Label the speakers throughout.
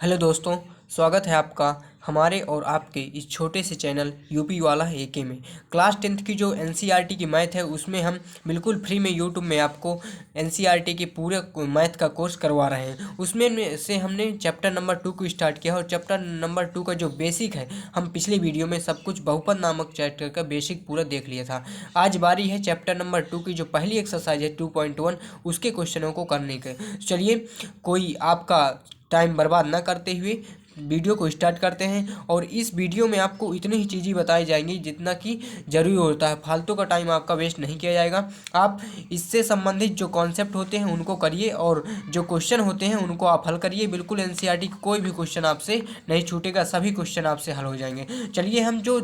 Speaker 1: Hello दोस्तों, स्वागत है आपका हमारे और आपके इस छोटे से चैनल यूपी वाला एके में। क्लास 10th की जो एनसीईआरटी की मैथ है उसमें हम बिल्कुल फ्री में यूट्यूब में आपको एनसीईआरटी के पूरे मैथ का कोर्स करवा रहे हैं। उसमें से हमने चैप्टर नंबर 2 को स्टार्ट किया और चैप्टर नंबर 2 का जो बेसिक है हम पिछले वीडियो में सब कुछ बहुपद नामक चैप्टर का बेसिक पूरा देख लिया था। आज बारी है चैप्टर नंबर 2 की जो पहली एक्सरसाइज है 2.1 उसके क्वेश्चनों को करने के। चलिए, कोई आपका टाइम बर्बाद ना करते हुए वीडियो को स्टार्ट करते हैं। और इस वीडियो में आपको इतनी ही चीज़ें बताई जाएंगी जितना कि ज़रूरी होता है। फालतू का टाइम आपका वेस्ट नहीं किया जाएगा। आप इससे संबंधित जो कॉन्सेप्ट होते हैं उनको करिए और जो क्वेश्चन होते हैं उनको आप हल करिए। बिल्कुल एनसीईआरटी का कोई भी क्वेश्चन आपसे नहीं छूटेगा, सभी क्वेश्चन आपसे हल हो जाएंगे। चलिए, हम जो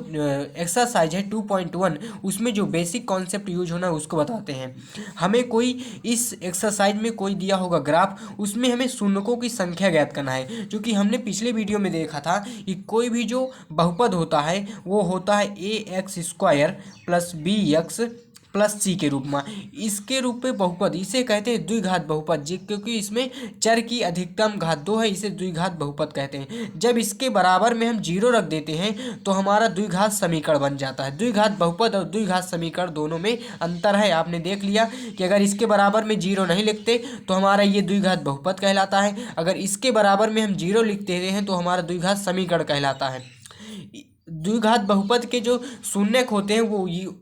Speaker 1: एक्सरसाइज है 2.1 उसमें जो बेसिक कॉन्सेप्ट यूज होना है उसको बताते हैं। हमें कोई इस एक्सरसाइज में कोई दिया होगा ग्राफ, उसमें हमें शून्यकों की संख्या ज्ञात करना है। जो कि हमने पिछले वीडियो में देखा था कि कोई भी जो बहुपद होता है वो होता है ax² प्लस bx प्लस सी के रूप में। इसके रूप में बहुपद इसे कहते हैं द्विघात बहुपद, क्योंकि इसमें चर की अधिकतम घात 2 है, इसे द्विघात बहुपद कहते हैं। जब इसके बराबर में हम 0 रख देते हैं तो हमारा द्विघात समीकरण बन जाता है। द्विघात बहुपद और द्विघात समीकरण दोनों में अंतर है। आपने देख लिया कि अगर इसके बराबर में 0 नहीं लिखते तो हमारा ये द्विघात बहुपद कहलाता है। अगर इसके बराबर में हम 0 लिखते हैं तो हमारा द्विघात समीकरण कहलाता है। द्विघात बहुपद के जो शून्यक होते हैं वो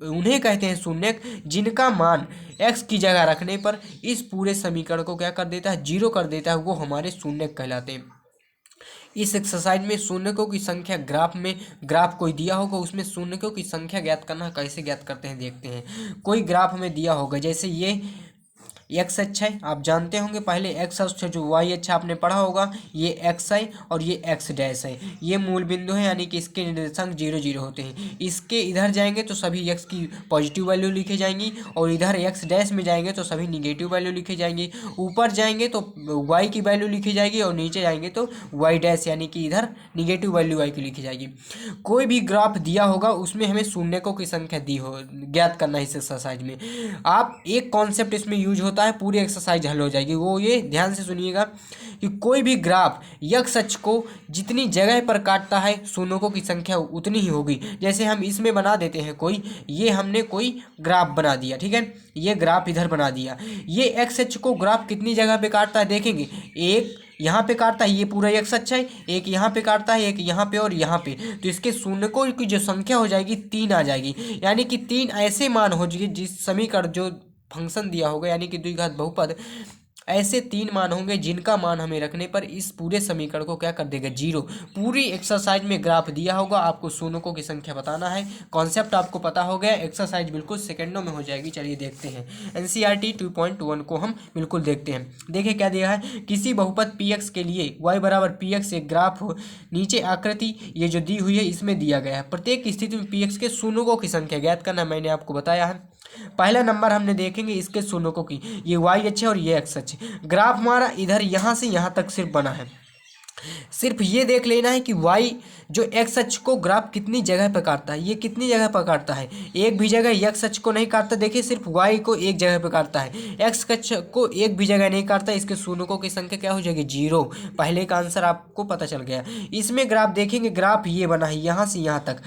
Speaker 1: उन्हें कहते हैं शून्यक, जिनका मान x की जगह रखने पर इस पूरे समीकरण को क्या कर देता है, 0 कर देता है, वो हमारे शून्यक कहलाते हैं। इस एक्सरसाइज में शून्यकों की संख्या ग्राफ कोई दिया होगा, उसमें शून्यकों की संख्या ज्ञात करना कैसे ज्ञात करते हैं देखते हैं। कोई ग्राफ हमें दिया होगा, जैसे ये एक्स अच्छा है, आप जानते होंगे पहले एक्स अच्छा जो वाई अच्छा आपने पढ़ा होगा, ये एक्स है और ये एक्स डैश है। ये मूल बिंदु है, यानी कि इसके निर्देशांक 0 0 होते हैं। इसके इधर जाएंगे तो सभी एक्स की पॉजिटिव वैल्यू लिखी जाएंगी और इधर एक्स डैश में जाएंगे तो सभी निगेटिव वैल्यू लिखी जाएंगी। ऊपर जाएंगे तो वाई की वैल्यू लिखी जाएगी और नीचे जाएंगे तो वाई डैश, यानी कि इधर निगेटिव वैल्यू वाई की लिखी जाएगी। कोई भी ग्राफ दिया होगा उसमें हमें शून्यकों की संख्या दी हो ज्ञात करना है। इस एक्सरसाइज में आप एक कॉन्सेप्ट इसमें यूज होता है, पूरी एक्सरसाइज हल हो जाएगी। वो ये ध्यान से सुनिएगा कि कोई भी ग्राफ x अक्ष को जितनी जगह पर काटता है शून्यकों की संख्या उतनी ही होगी। जैसे हम इसमें बना देते हैं ये हमने कोई ग्राफ बना दिया, ठीक है, ये ग्राफ इधर बना दिया। ये x अक्ष को ग्राफ कितनी जगह पे काटता है देखेंगे, एक यहाँ पे काटता है, ये पूरा x अच्छा है, एक यहाँ पे काटता है, एक यहाँ पे और यहाँ पे, तो इसके शून्यकों की जो संख्या हो जाएगी 3 आ जाएगी। यानी कि 3 ऐसे मान हो जाएंगे जिस समीकरण जो फंक्शन दिया होगा, यानी कि द्विघात बहुपद, ऐसे 3 मान होंगे जिनका मान हमें रखने पर इस पूरे समीकरण को क्या कर देगा, 0। पूरी एक्सरसाइज में ग्राफ दिया होगा, आपको शून्यकों की संख्या बताना है। कॉन्सेप्ट आपको पता हो गया, एक्सरसाइज बिल्कुल सेकंडों में हो जाएगी। चलिए देखते हैं एनसीईआरटी 2.1 को हम बिल्कुल देखते हैं। देखिए क्या दिया है, किसी बहुपद px के लिए y बराबर px एक ग्राफ हो। नीचे आकृति ये जो दी हुई है इसमें दिया गया है, प्रत्येक स्थिति में px के शून्यकों की संख्या ज्ञात करना मैंने आपको बताया है। पहला नंबर हमने देखेंगे इसके शून्यकों की, ये y अच्छे और ये x अच्छे। ग्राफ हमारा इधर यहाँ से यहाँ तक सिर्फ बना है। सिर्फ ये देख लेना है कि y जो x अक्ष को ग्राफ कितनी जगह पर काटता है, ये कितनी जगह पर काटता है, एक भी जगह x अक्ष को नहीं काटता। देखिए सिर्फ y को एक जगह पर काटता है, x अक्ष को एक भी जगह नहीं काटता। इसके शून्यकों की संख्या क्या हो जाएगी, 0। पहले का आंसर आपको पता चल गया। इसमें ग्राफ देखेंगे, ग्राफ ये बना है यहाँ से यहाँ तक,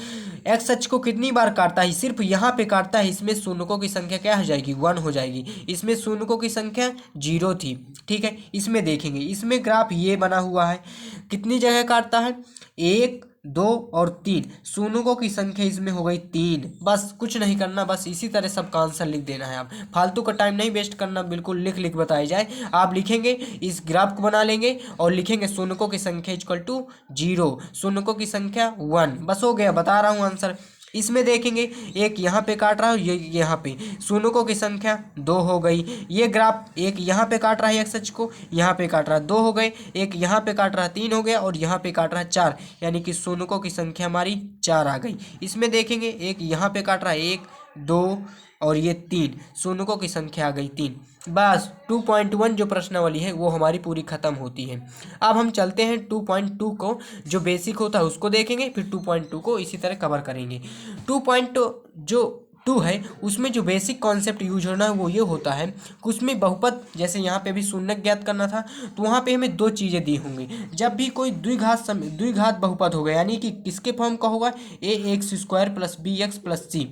Speaker 1: x अक्ष को कितनी बार काटता है, सिर्फ यहाँ पे काटता है। इसमें शून्यकों की संख्या क्या हो जाएगी, 1 हो जाएगी। इसमें शून्यकों की संख्या 0 थी, ठीक है। इसमें देखेंगे, इसमें ग्राफ ये बना हुआ है, कितनी जगह काटता है, 1 2 और 3, शून्यकों की संख्या इसमें हो गई 3। बस कुछ नहीं करना, बस इसी तरह सबका आंसर लिख देना है। आप फालतू का टाइम नहीं वेस्ट करना, बिल्कुल लिख बताई जाए। आप लिखेंगे, इस ग्राफ को बना लेंगे और लिखेंगे शून्यकों की संख्या इक्वल टू 0, शून्यकों की संख्या 1। बस हो गया, बता रहा हूँ आंसर। इसमें देखेंगे, एक यहाँ पे काट रहा है, ये यहाँ पे, शून्यकों की संख्या 2 हो गई। ये ग्राफ एक यहाँ पे काट रहा है x अक्ष को, यहाँ पे काट रहा है, 2 हो गए। एक यहाँ पे काट रहा है, 3 हो गया, और यहाँ पे काट रहा है 4, यानी कि शून्यकों की संख्या हमारी 4 आ गई। इसमें देखेंगे, एक यहाँ पे काट रहा है, 1 2 और ये 3, शून्यकों की संख्या आ गई 3। बस 2.1 जो प्रश्नावली है वो हमारी पूरी खत्म होती है। अब हम चलते हैं 2.2 को, जो बेसिक होता है उसको देखेंगे, फिर 2.2 को इसी तरह कवर करेंगे। 2. जो टू है उसमें जो बेसिक कॉन्सेप्ट यूज होना है वो ये होता है कि उसमें बहुपद, जैसे यहाँ पे भी शून्य ज्ञात करना था तो वहाँ पे हमें दो चीज़ें दी होंगी। जब भी कोई द्विघात बहुपद होगा यानी कि किसके फॉर्म का होगा, A X square plus B X plus C,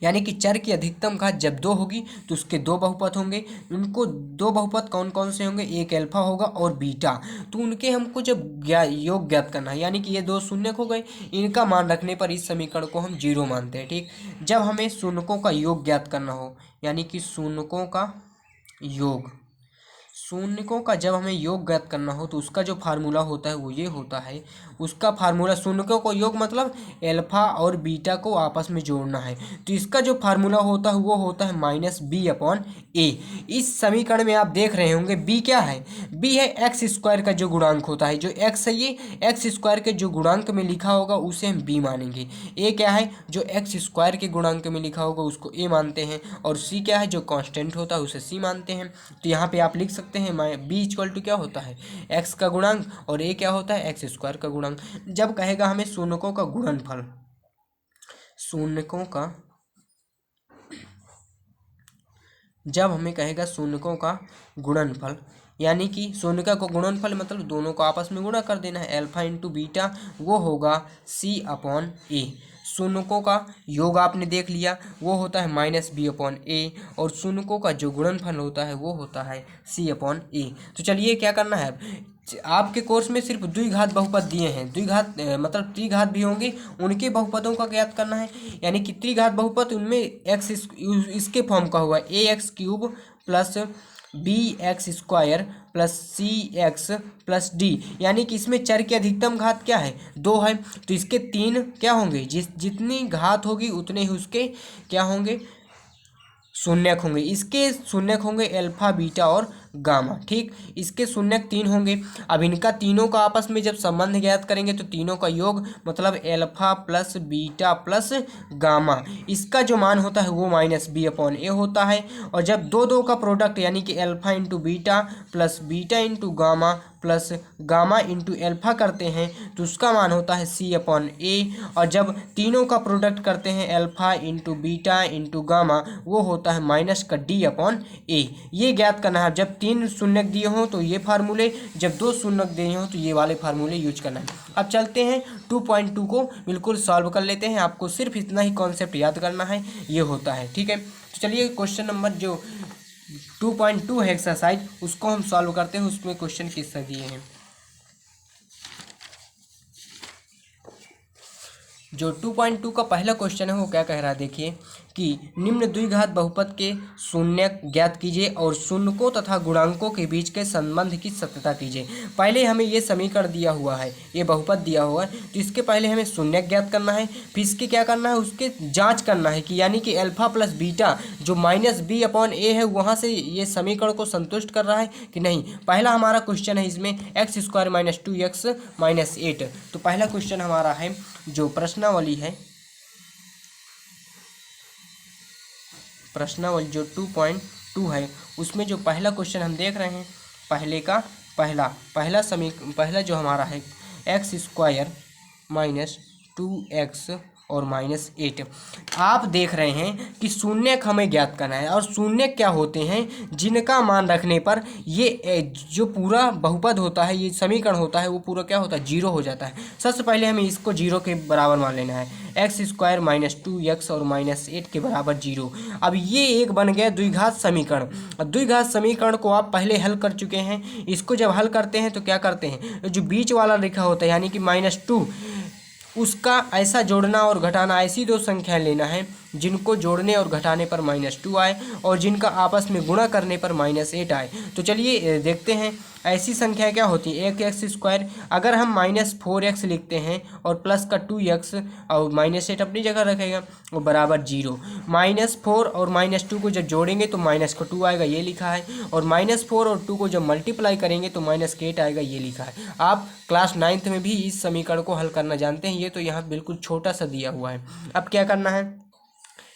Speaker 1: यानी कि चर की अधिकतम घात जब दो होगी तो उसके दो बहुपद होंगे। उनको दो बहुपद कौन कौन से होंगे, एक अल्फा होगा और बीटा। तो उनके हमको जब योग ज्ञात करना है, यानी कि ये दो शून्यक हो गए, इनका मान रखने पर इस समीकरण को हम जीरो मानते हैं। ठीक, जब हमें शून्यकों का योग ज्ञात करना हो, यानी कि शून्यकों का योग, शून्यकों का जब हमें योग ज्ञात करना हो तो उसका जो फार्मूला होता है वो ये होता है, उसका फार्मूला शून्यकों को योग मतलब एल्फा और बीटा को आपस में जोड़ना है। तो इसका जो फार्मूला होता है वो होता है माइनस बी अपॉन ए। इस समीकरण में आप देख रहे होंगे बी क्या है, बी है एक्स स्क्वायर का जो गुणांक होता है, जो एक्स है ये एक्स स्क्वायर के जो गुणांक में लिखा होगा उसे हम बी मानेंगे। ए क्या है, जो एक्स स्क्वायर के गुणांक में लिखा होगा उसको ए मानते हैं, और सी क्या है, जो कांस्टेंट होता है उसे सी मानते हैं। तो यहाँ पे आप लिख सकते हैं बी इक्वल टू क्या होता है, एक्स का गुणांक, और ए क्या होता है, एक्स स्क्वायर का गुणांक। जब कहेगा हमें शून्यकों का गुणनफल, शून्यकों का, जब हमें कहेगा शून्यकों का गुणनफल, यानी कि शून्यका को गुणनफल मतलब दोनों को आपस में गुणा कर देना है, अल्फा इंटू बीटा, वो होगा सी अपॉन ए। शून्यकों का योग आपने देख लिया, वो होता है माइनस बी अपॉन ए, और शून्यकों का जो गुणनफल होता है वो होता है सी अपॉन ए। तो चलिए क्या करना है, आपके कोर्स में सिर्फ द्विघात बहुपद दिए हैं, द्विघात मतलब त्रिघात भी होंगे, उनके बहुपदों का ज्ञात करना है। यानी कि त्रिघात बहुपद उनमें एक्स इसके फॉर्म का हुआ A X cube plus B X square plus C X plus D, यानी कि इसमें चर की अधिकतम घात क्या है, दो है, तो इसके तीन क्या होंगे, जितनी घात होगी उतने ही उसके क्या होंगे, शून्यक होंगे। इसके शून्यक होंगे अल्फा बीटा और गामा। ठीक, इसके शून्यक तीन होंगे। अब इनका तीनों का आपस में जब संबंध ज्ञात करेंगे तो तीनों का योग मतलब alpha plus beta plus gamma, इसका जो मान होता है वो माइनस बी अपॉन ए होता है। और जब दो दो का प्रोडक्ट यानी कि alpha into beta plus beta into gamma plus gamma into alpha करते हैं तो उसका मान होता है सी अपॉन ए। और जब तीनों का प्रोडक्ट करते हैं alpha into beta into gamma, वो होता है माइनस का डी अपॉन ए। ये ज्ञात करना है, जब तीन शून्यक दिए हों तो ये फार्मूले, जब दो शून्यक दिए हों तो ये वाले फार्मूले यूज करना है। अब चलते हैं 2.2 को बिल्कुल सॉल्व कर लेते हैं। आपको सिर्फ इतना ही कॉन्सेप्ट याद करना है, ये होता है। ठीक है, तो चलिए क्वेश्चन नंबर जो 2.2 है एक्सरसाइज, उसको हम सॉल्व करते हैं। उसमें क्वेश्चन किस तरह दिए हैं, जो 2.2 का पहला क्वेश्चन है वो क्या कह रहा है, देखिए कि निम्न द्विघात बहुपद के शून्यक ज्ञात कीजिए और शून्यकों तथा गुणांकों के बीच के संबंध की सत्यता कीजिए। पहले हमें ये समीकरण दिया हुआ है, ये बहुपद दिया हुआ है, तो इसके पहले हमें शून्यक ज्ञात करना है, फिर इसके क्या करना है, उसके जांच करना है कि यानी कि अल्फा प्लस बीटा जो माइनस बी अपॉन ए है वहाँ से ये समीकरण को संतुष्ट कर रहा है कि नहीं। पहला हमारा क्वेश्चन है इसमें x square minus 2x minus 8। तो पहला क्वेश्चन हमारा है जो प्रश्नावली है, प्रश्नावली जो 2.2 है उसमें जो पहला क्वेश्चन हम देख रहे हैं, पहले का पहला जो हमारा है एक्स स्क्वायर माइनस 2x और माइनस 8। आप देख रहे हैं कि शून्यक हमें ज्ञात करना है, और शून्यक क्या होते हैं, जिनका मान रखने पर ये जो पूरा बहुपद होता है, ये समीकरण होता है, वो पूरा क्या होता है, जीरो हो जाता है। सबसे पहले हमें इसको जीरो के बराबर मान लेना है, एक्स स्क्वायर माइनस 2x और माइनस 8 के बराबर जीरो। अब ये एक बन गया द्विघात समीकरण। अब द्विघात समीकरण को आप पहले हल कर चुके हैं, इसको जब हल करते हैं तो क्या करते हैं, जो बीच वाला लिखा होता है यानी कि -2, उसका ऐसा जोड़ना और घटाना, ऐसी दो संख्याएं लेना है जिनको जोड़ने और घटाने पर -2 आए और जिनका आपस में गुणा करने पर -8 आए। तो चलिए देखते हैं ऐसी संख्याएं क्या होती है। एक एक्स स्क्वायर, अगर हम -4x लिखते हैं और प्लस का 2x और -8 अपनी जगह रखेगा, वो बराबर 0। -4 और -2 को जब जोड़ेंगे तो माइनस का 2 आएगा, ये लिखा है, और -4 और 2 को जब मल्टीप्लाई करेंगे तो -8 आएगा, ये लिखा है। आप क्लास 9th में भी इस समीकरण को हल करना जानते हैं, ये तो यहाँ बिल्कुल छोटा सा दिया हुआ है। अब क्या करना है,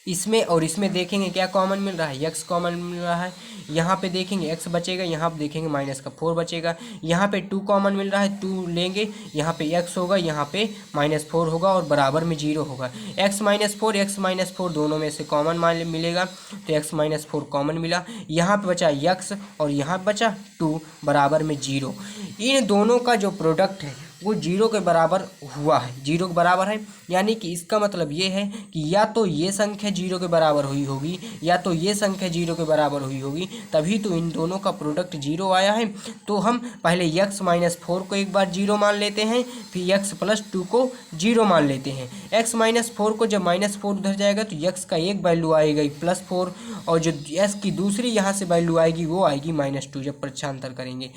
Speaker 1: इसमें और इसमें देखेंगे क्या कॉमन मिल रहा है, x कॉमन मिल रहा है, यहाँ पे देखेंगे x बचेगा, यहाँ पे देखेंगे माइनस का 4 बचेगा, यहाँ पे 2 कॉमन मिल रहा है, 2 लेंगे, यहाँ पे x होगा, यहाँ पे -4 होगा और बराबर में 0 होगा। x -4 दोनों में से कॉमन मिलेगा, तो x -4 कॉमन मिला, यहाँ पे बचा x और यहाँ पे बचा 2 बराबर में 0। इन दोनों का जो प्रोडक्ट है वो 0 के बराबर हुआ है, 0 के बराबर है, यानी कि इसका मतलब ये है कि या तो ये संख्या 0 के बराबर हुई होगी या तो ये संख्या 0 के बराबर हुई होगी, तभी तो इन दोनों का प्रोडक्ट 0 आया है। तो हम पहले x -4 को एक बार 0 मान लेते हैं, फिर x + 2 को 0 मान लेते हैं। x -4 को जब -4 उधर जाएगा तो x का एक वैल्यू आएगा +4 और जो s की दूसरी यहाँ से वैल्यू आएगी वो आएगी -2 जब प्रच्छांतर करेंगे।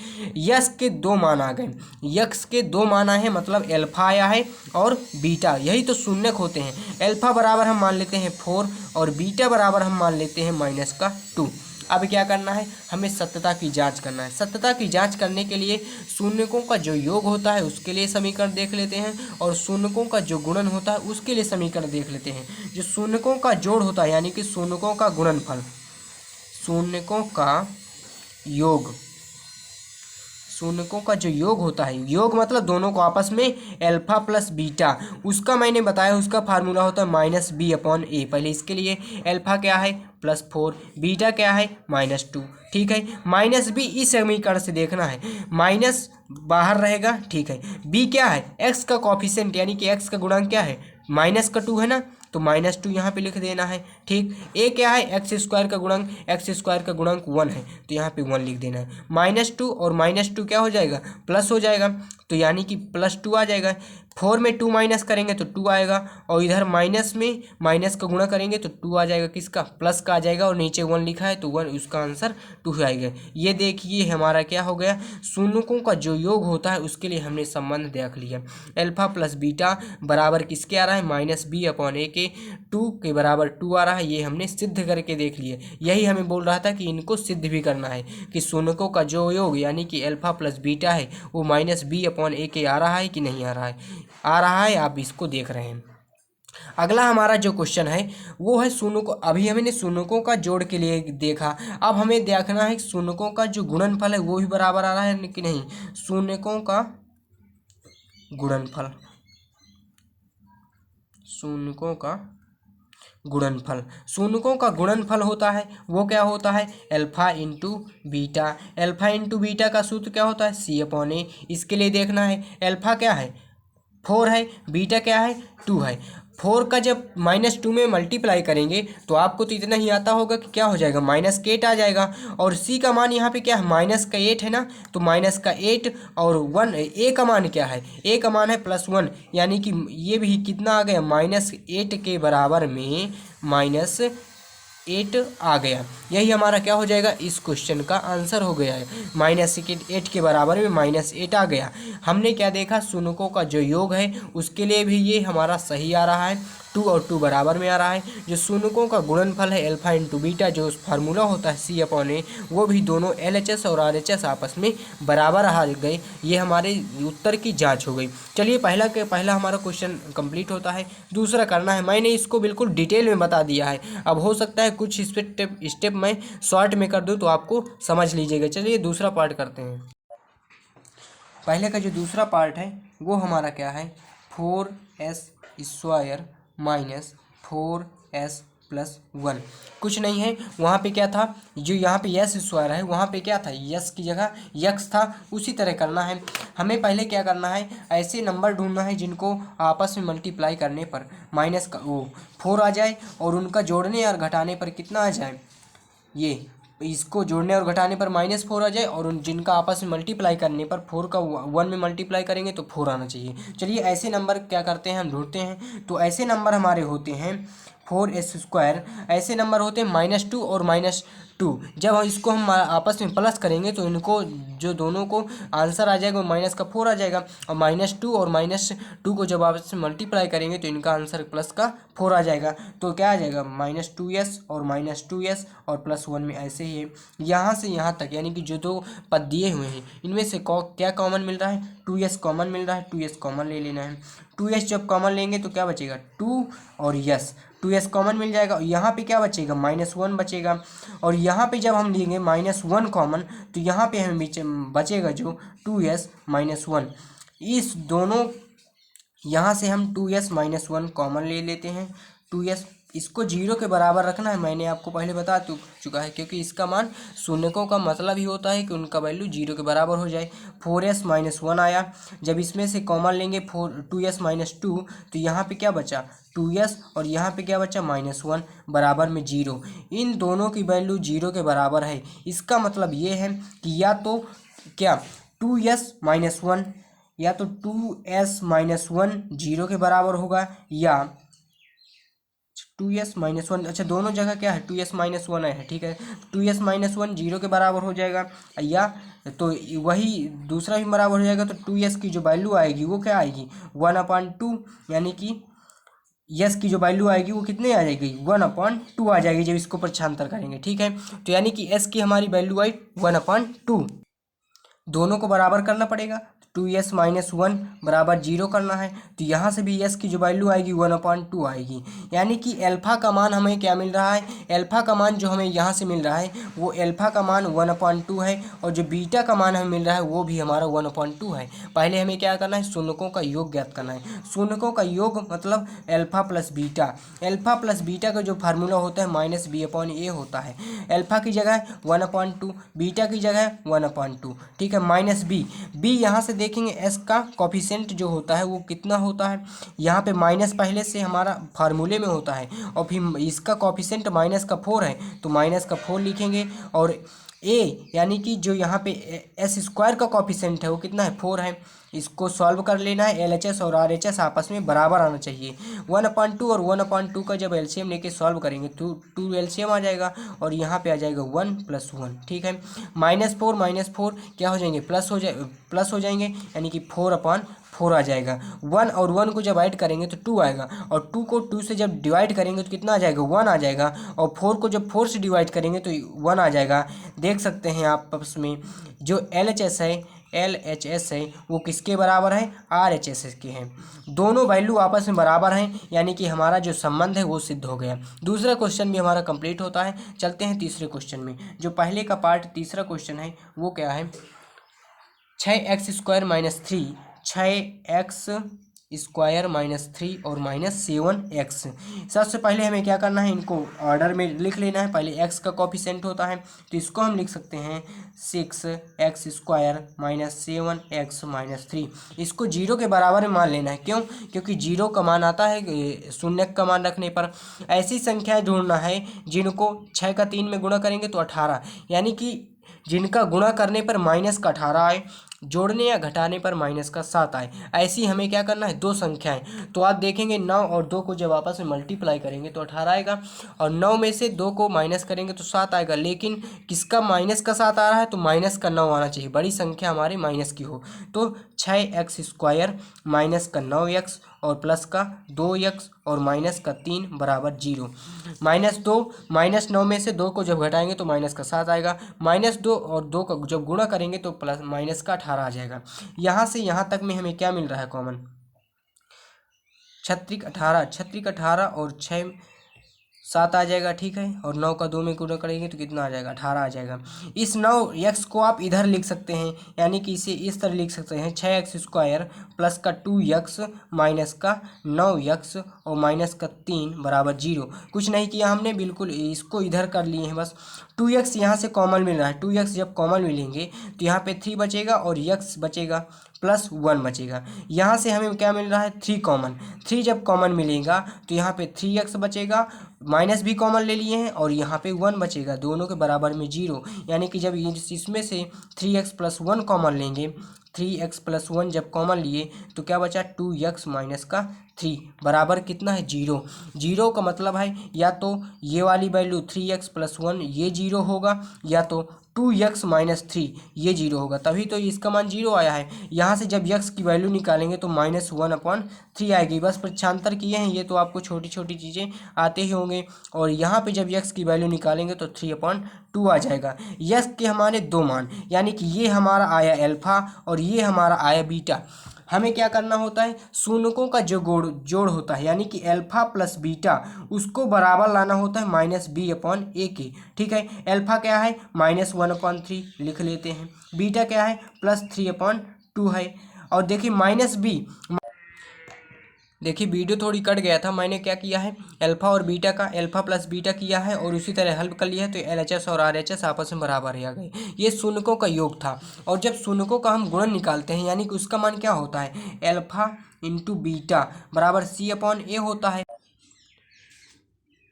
Speaker 1: x के 2 मान आ गए, x के 2 मान आए हैं, मतलब अल्फा आया है और बीटा, यही तो शून्यक होते हैं। अल्फा बराबर हम मान लेते हैं 4 और बीटा बराबर हम मान लेते हैं -2। अब क्या करना है, हमें सत्यता की जांच करना है। सत्यता की जांच करने के लिए शून्यकों का जो योग होता है उसके लिए समीकरण देख लेते हैं और शून्यकों का जो गुणन होता है उसके लिए समीकरण देख लेते हैं। जो शून्यकों का जोड़ होता है यानी कि शून्यकों का गुणनफल, शून्यकों का योग, शून्यकों का जो योग होता है, योग मतलब दोनों को आपस में अल्फा प्लस बीटा, उसका मैंने बताया उसका फार्मूला होता है -b/a। पहले इसके लिए अल्फा क्या है +4, बीटा क्या है -2। ठीक है, -b इस समीकरण से देखना है, माइनस बाहर रहेगा। ठीक है, b क्या है x का कॉफिशिएंट यानी कि x का गुणांक क्या है -2 है ना, तो -2 यहाँ पे लिख देना है। ठीक, a क्या है x² का गुणांक, x² का गुणांक 1 है तो यहाँ पे 1 लिख देना है। -2 और -2 क्या हो जाएगा प्लस हो जाएगा, तो यानी कि +2 आ जाएगा। 4 में 2 माइनस करेंगे तो 2 आएगा और इधर माइनस में माइनस का गुणा करेंगे तो 2 आ जाएगा, किसका प्लस का आ जाएगा और नीचे 1 लिखा है तो 1, उसका आंसर 2 आएगा। ये देखिए हमारा क्या हो गया, शून्यकों का जो योग होता है उसके लिए हमने संबंध देख लिया। अल्फा प्लस बीटा बराबर किसके आ रहा है -b/a के 2 के बराबर 2 आ रहा है, ये हमने सिद्ध करके देख लिए। यही हमें बोल रहा था कि इनको सिद्ध भी करना है कि शून्यकों का जो योग यानी कि अल्फा प्लस बीटा है वो -b/a के आ रहा है कि नहीं आ रहा है, आ रहा है, आप इसको देख रहे हैं। अगला हमारा जो क्वेश्चन है वो है शून्यकों, अभी हमने शून्यकों का जोड़ के लिए देखा, अब हमें देखना है शून्यकों का जो गुणनफल है वो भी बराबर आ रहा है कि नहीं। शून्यकों का गुणनफल, शून्यकों का गुणनफल, शून्यकों का गुणनफल होता है वो क्या होता है alpha into beta. Alpha into beta का सूत्र क्या होता है c/a। इसके लिए देखना है अल्फा क्या है 4 है, बीटा क्या है 2 है। 4 का जब -2 में मल्टीप्लाई करेंगे तो आपको तो इतना ही आता होगा कि क्या हो जाएगा -8 आ जाएगा और c का मान यहाँ पे क्या है -8 है ना, तो -8 और 1 a का मान क्या है, a का मान है +1, यानी कि ये भी कितना आ गया -8 के बराबर में -8 आ गया। यही हमारा क्या हो जाएगा, इस क्वेश्चन का आंसर हो गया है। -8 के बराबर में -8 आ गया। हमने क्या देखा, शून्यकों का जो योग है उसके लिए भी ये हमारा सही आ रहा है, 2 और 2 बराबर में आ रहा है। जो शून्यकों का गुणनफल है अल्फा इंटू बीटा, जो फार्मूला होता है c/a, वो भी दोनों LHS और RHS आपस में बराबर आ गए। ये हमारे उत्तर की जांच हो गई। चलिए पहला हमारा क्वेश्चन कंप्लीट होता है। दूसरा करना है, मैंने इसको बिल्कुल डिटेल में बता दिया है, अब हो सकता है कुछ स्टेप मैं शॉर्ट में कर दूं तो आपको समझ लीजिएगा। चलिए दूसरा पार्ट करते हैं। पहले का जो दूसरा पार्ट है वो हमारा क्या है 4s² -4s + 1, कुछ नहीं है। वहाँ पे क्या था, जो यहाँ पे s² है वहाँ पे क्या था s की जगह x था, उसी तरह करना है। हमें पहले क्या करना है, ऐसे नंबर ढूंढना है जिनको आपस में मल्टीप्लाई करने पर माइनस का वो 4 आ जाए और उनका जोड़ने और घटाने पर कितना आ जाए, ये इसको जोड़ने और घटाने पर -4 आ जाए और उन जिनका आपस में मल्टीप्लाई करने पर 4 का 1 में मल्टीप्लाई करेंगे तो 4 आना चाहिए। चलिए ऐसे नंबर क्या करते हैं हम ढूंढते हैं, तो ऐसे नंबर हमारे होते हैं 4s², ऐसे नंबर होते हैं -2 और -2। जब हम इसको हम आपस में प्लस करेंगे तो इनको जो दोनों को आंसर आ जाएगा माइनस का 4 आ जाएगा और -2 और -2 को जब आपस में मल्टीप्लाई करेंगे तो इनका आंसर प्लस का 4 आ जाएगा। तो क्या आ जाएगा -2s और -2s और +1 में ऐसे ही है यहाँ से यहाँ तक, यानी कि जो दो पद दिए हुए हैं इनमें से क्या कॉमन मिल रहा है 2s कॉमन मिल रहा है, 2s कॉमन ले लेना है। 2s जब कॉमन लेंगे तो क्या बचेगा 2 और s, 2s कॉमन मिल जाएगा और यहाँ पे क्या बचेगा -1 बचेगा और यहाँ पे जब हम लेंगे -1 कॉमन तो यहाँ पे हमें बचेगा जो 2s-1। इस दोनों यहाँ से हम 2s-1 कॉमन ले लेते हैं। 2s इसको 0 के बराबर रखना है, मैंने आपको पहले बता चुका है, क्योंकि इसका मान शून्यकों का मतलब ही होता है कि उनका वैल्यू 0 के बराबर हो जाए। 4s-1 आया, जब इसमें से कॉमन लेंगे 2s-2 तो यहाँ पे क्या बचा 2s और यहाँ पे क्या बचा -1 बराबर में 0। इन दोनों की वैल्यू 0 के बराबर है। इसका मतलब ये है कि या तो क्या 2s-1 या तो 2s-1 0 के बराबर होगा, या 2s-1, अच्छा दोनों जगह क्या है 2s-1 है, ठीक है। 2s-1 0 के बराबर हो जाएगा, या तो वही दूसरा भी बराबर हो जाएगा। तो 2s की जो वैल्यू आएगी वो क्या आएगी 1/2, यानी कि यस की जो वैल्यू आएगी वो कितने आ जाएगी 1/2 आ जाएगी जब इसको पक्षांतर करेंगे, ठीक है। तो यानी कि एस की हमारी वैल्यू आई 1/2। दोनों को बराबर करना पड़ेगा, 2s-1 बराबर 0 करना है, तो यहाँ से भी s की जो वैल्यू आएगी 1/2 आएगी। यानी कि एल्फा का मान हमें क्या मिल रहा है, एल्फा का मान जो हमें यहाँ से मिल रहा है वो एल्फा का मान 1/2 है, और जो बीटा का मान हमें मिल रहा है वो भी हमारा 1/2 है। पहले हमें क्या करना है, शून्यकों का योग ज्ञात करना है। शून्यकों का योग मतलब alpha plus beta. Alpha plus beta का जो फार्मूला होता है -b/a होता है। एल्फा की जगह 1/2, बीटा की जगह 1/2, ठीक है। -b यहाँ से देखेंगे s का कॉफिशेंट जो होता है वो कितना होता है, यहाँ पे माइनस पहले से हमारा फार्मूले में होता है, और फिर इसका कॉफिशेंट -4 है तो -4 लिखेंगे। और a यानी कि जो यहाँ पे s² का कॉफिशेंट है वो कितना है 4 है। इसको सॉल्व कर लेना है, LHS और RHS आपस में बराबर आना चाहिए। 1/2 और 1/2 का जब एलसीएम लेके सॉल्व करेंगे तो 2 एलसीएम आ जाएगा, और यहाँ पे आ जाएगा 1 + 1, ठीक है। -4 क्या हो जाएंगे प्लस हो जाएंगे, यानी कि 4/4 आ जाएगा। 1 और 1 को जब ऐड करेंगे तो 2 आएगा, और 2 को 2 से जब डिवाइड करेंगे तो कितना आ जाएगा 1 आ जाएगा, और 4 को जब 4 से डिवाइड करेंगे तो 1 आ जाएगा। देख सकते हैं आप आपस में जो LHS है वो किसके बराबर है RHS के हैं। दोनों वैल्यू आपस में बराबर हैं, यानी कि हमारा जो संबंध है वो सिद्ध हो गया। दूसरा क्वेश्चन भी हमारा कंप्लीट होता है। चलते हैं तीसरे क्वेश्चन में। जो पहले का पार्ट तीसरा क्वेश्चन है वो क्या है, 6x² - 3, 6x² - 3 और -7x। सबसे पहले हमें क्या करना है, इनको ऑर्डर में लिख लेना है। पहले x का कॉफिशेंट होता है तो इसको हम लिख सकते हैं 6x² - 7x - 3। इसको 0 के बराबर में मान लेना है। क्यों, क्योंकि 0 का मान आता है शून्य का मान रखने पर। ऐसी संख्याएं ढूंढना है जिनको 6 का 3 में गुणा करेंगे तो 18, यानी कि जिनका गुणा करने पर -18 आए, जोड़ने या घटाने पर -7 आए। ऐसी हमें क्या करना है, दो संख्याएं। तो आप देखेंगे 9 और 2 को जब आपस में मल्टीप्लाई करेंगे तो 18 आएगा, और 9 में से 2 को माइनस करेंगे तो 7 आएगा। लेकिन किसका -7 आ रहा है, तो -9 आना चाहिए, बड़ी संख्या हमारे माइनस की हो। तो 6x² -9x और प्लस का 2x और -3 बराबर 0। -2 -9 में से 2 को जब घटाएंगे तो -7 आएगा। -2 और 2 का जब गुणा करेंगे तो प्लस -18 आ जाएगा। यहाँ से यहाँ तक में हमें क्या मिल रहा है कॉमन, 18 और 6 7 आ जाएगा, ठीक है। और 9 का 2 में गुणा करेंगे तो कितना आ जाएगा 18 आ जाएगा। इस 9x को आप इधर लिख सकते हैं, यानी कि इसे इस तरह लिख सकते हैं 6x² प्लस का 2x माइनस का 9x और माइनस का 3 बराबर 0। कुछ नहीं किया हमने, बिल्कुल इसको इधर कर लिए हैं बस। 2x यहाँ से कॉमन मिल रहा है, 2x जब कॉमन मिलेंगे तो यहाँ पे 3 बचेगा और x बचेगा प्लस 1 बचेगा। यहाँ से हमें क्या मिल रहा है 3 कॉमन। 3 जब कॉमन मिलेगा तो यहाँ पे 3x बचेगा, माइनस भी कॉमन ले लिए हैं, और यहाँ पे 1 बचेगा, दोनों के बराबर में 0। यानी कि जब इसमें से 3x + 1 कॉमन लेंगे, 3x + 1 जब कॉमन लिए तो क्या बचा 2x माइनस का 3 बराबर कितना है 0। 0 का मतलब है या तो ये वाली वैल्यू 3x + 1 ये 0 होगा, या तो 2x - 3 ये 0 होगा, तभी तो इसका मान 0 आया है। यहाँ से जब x की वैल्यू निकालेंगे तो -1/3 आएगी। बस पक्षांतर किए हैं, ये तो आपको छोटी छोटी चीज़ें आते ही होंगे। और यहाँ पे जब x की वैल्यू निकालेंगे तो 3/2 आ जाएगा। x के हमारे दो मान, यानी कि ये हमारा आया अल्फा और ये हमारा आया बीटा। हमें क्या करना होता है, शून्यकों का जो जोड़ होता है यानी कि अल्फा प्लस बीटा उसको बराबर लाना होता है माइनस बी अपॉन ए के। ठीक है, अल्फा क्या है -1/3 लिख लेते हैं, बीटा क्या है +3/2 है। और देखिए माइनस बी, देखिए वीडियो थोड़ी कट गया था, मैंने क्या किया है अल्फा और बीटा का अल्फा प्लस बीटा किया है और उसी तरह हल कर लिया है, तो LHS और RHS आपस में बराबर आ गए। ये शून्यकों का योग था। और जब शून्यकों का हम गुणन निकालते हैं यानी कि उसका मान क्या होता है, अल्फा इंटू बीटा बराबर C/A होता है।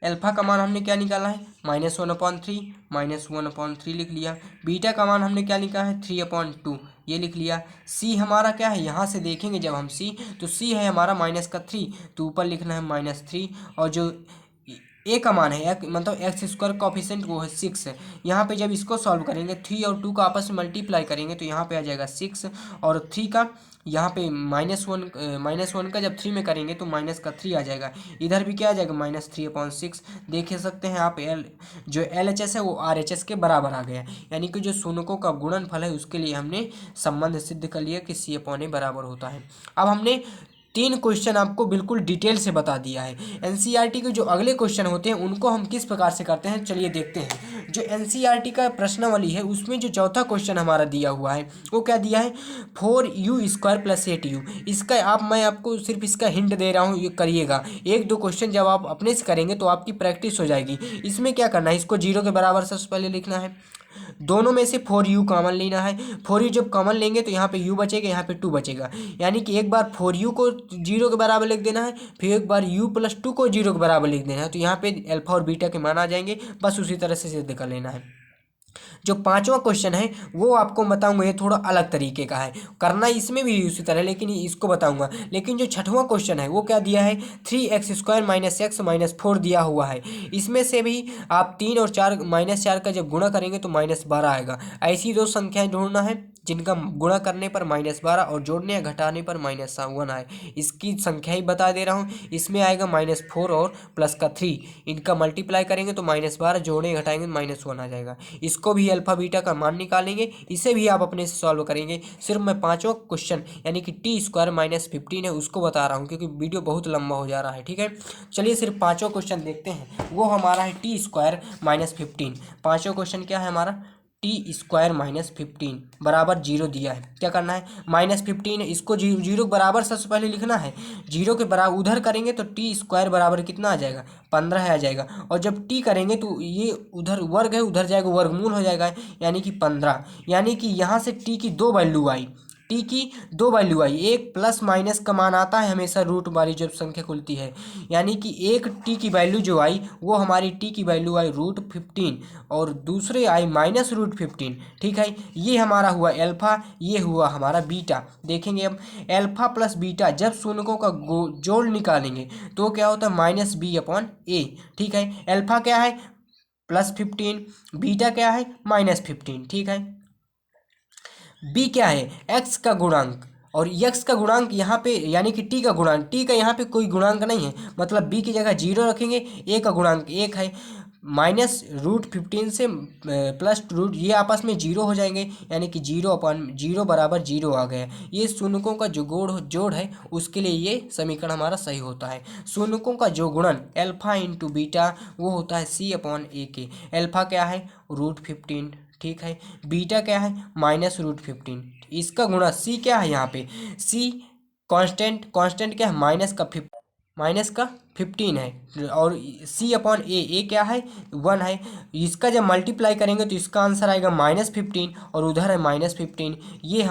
Speaker 1: अल्फा का मान हमने क्या निकाला है -1/3 लिख लिया। बीटा का मान हमने क्या लिखा है 3/2 ये लिख लिया। सी हमारा क्या है, यहाँ से देखेंगे जब हम सी, तो सी है हमारा -3, तो ऊपर लिखना है -3। और जो ए का मान है मतलब x² कोफिशिएंट वो है 6 है। यहाँ पे जब इसको सॉल्व करेंगे 3 और 2 का आपस में मल्टीप्लाई करेंगे तो यहाँ पे आ जाएगा 6 और 3 का यहाँ पे -1 का जब 3 में करेंगे तो -3 आ जाएगा। इधर भी क्या आ जाएगा -3/6। देख सकते हैं आप जो LHS है वो RHS के बराबर आ गया, यानी कि जो शून्यकों का गुणनफल है उसके लिए हमने संबंध सिद्ध कर लिया कि C/A बराबर होता है। अब हमने 3 क्वेश्चन आपको बिल्कुल डिटेल से बता दिया है। NCERT के जो अगले क्वेश्चन होते हैं उनको हम किस प्रकार से करते हैं चलिए देखते हैं। जो NCERT का प्रश्नावली है उसमें जो चौथा क्वेश्चन हमारा दिया हुआ है वो क्या दिया है 4u² + 8u। इसका मैं आपको सिर्फ इसका हिंट दे रहा हूँ, ये करिएगा। 1-2 क्वेश्चन जब आप अपने से करेंगे तो आपकी प्रैक्टिस हो जाएगी। इसमें क्या करना है, इसको 0 के बराबर सबसे पहले लिखना है, दोनों में से 4u कॉमन लेना है। 4u जब कॉमन लेंगे तो यहाँ पे u बचेगा, यहाँ पे 2 बचेगा, यानी कि एक बार 4u को 0 के बराबर लिख देना है, फिर एक बार u + 2 को 0 के बराबर लिख देना है, तो यहाँ पे अल्फा और बीटा के मान आ जाएंगे। बस उसी तरह से सिद्ध कर लेना है। जो 5वां क्वेश्चन है वो आपको बताऊंगा, ये थोड़ा अलग तरीके का है, करना इसमें भी उसी तरह लेकिन इसको बताऊंगा। लेकिन जो 6वां क्वेश्चन है वो क्या दिया है 3x² - x - 4 दिया हुआ है। इसमें से भी आप 3 और 4 -4 का जब गुणा करेंगे तो -12 आएगा। ऐसी 2 संख्याएं ढूंढना है जिनका गुणा करने पर -12 और जोड़ने या घटाने पर -1 आए। इसकी संख्या ही बता दे रहा हूँ। इसमें आएगा -4 और प्लस का 3, इनका मल्टीप्लाई करेंगे तो -12, जोड़ने घटाएंगे -1 आ जाएगा। इसको भी अल्फा बीटा का मान निकालेंगे, इसे भी आप अपने से सॉल्व करेंगे। सिर्फ मैं 5वां क्वेश्चन यानी कि t² - 15 है उसको बता रहा हूँ क्योंकि वीडियो बहुत लंबा हो जा रहा है। ठीक है, चलिए सिर्फ 5वां क्वेश्चन देखते हैं। वो हमारा है t² - 15। 5वां क्वेश्चन क्या है हमारा t² - 15 बराबर 0 दिया है। क्या करना है -15 इसको 0 के बराबर सबसे पहले लिखना है। 0 के बराबर उधर करेंगे तो t² बराबर कितना आ जाएगा 15 आ जाएगा। और जब t करेंगे तो ये उधर वर्ग है, उधर जाएगा वर्गमूल हो जाएगा, यानी कि 15। यानी कि यहाँ से t की 2 वैल्यू आई, टी की 2 वैल्यू आई। एक प्लस माइनस का मान आता है हमेशा रूट वाली जब संख्या खुलती है, यानी कि एक टी की वैल्यू जो आई वो हमारी टी की वैल्यू आई √15 और दूसरे आई -√15। ठीक है, ये हमारा हुआ अल्फा, ये हुआ हमारा बीटा। देखेंगे अब अल्फा प्लस बीटा जब शून्यकों का जोड़ निकालेंगे तो क्या होता है -b/a। ठीक है, अल्फा क्या है +15, बीटा क्या है -15। ठीक है, बी क्या है एक्स का गुणांक, और एक्स का गुणांक यहाँ पे यानी कि टी का गुणांक, टी का यहाँ पे कोई गुणांक नहीं है, मतलब बी की जगह 0 रखेंगे। ए का गुणांक 1 है, -√15 से प्लस रूट ये आपस में 0 हो जाएंगे, यानी कि 0/0 बराबर 0 आ गया। ये शून्यकों का जो जोड़ है उसके लिए ये समीकरण हमारा सही होता है। शून्यकों का जो गुणन अल्फा इंटू बीटा वो होता है C/A के। अल्फा क्या है √15, ठीक है, बीटा क्या है -√15। इसका गुणा सी क्या है यहाँ पे सी कांस्टेंट क्या है -15 है, और C/A ए क्या है 1 है। इसका जब मल्टीप्लाई करेंगे तो इसका आंसर आएगा -15 और उधर है -15। ये हमारा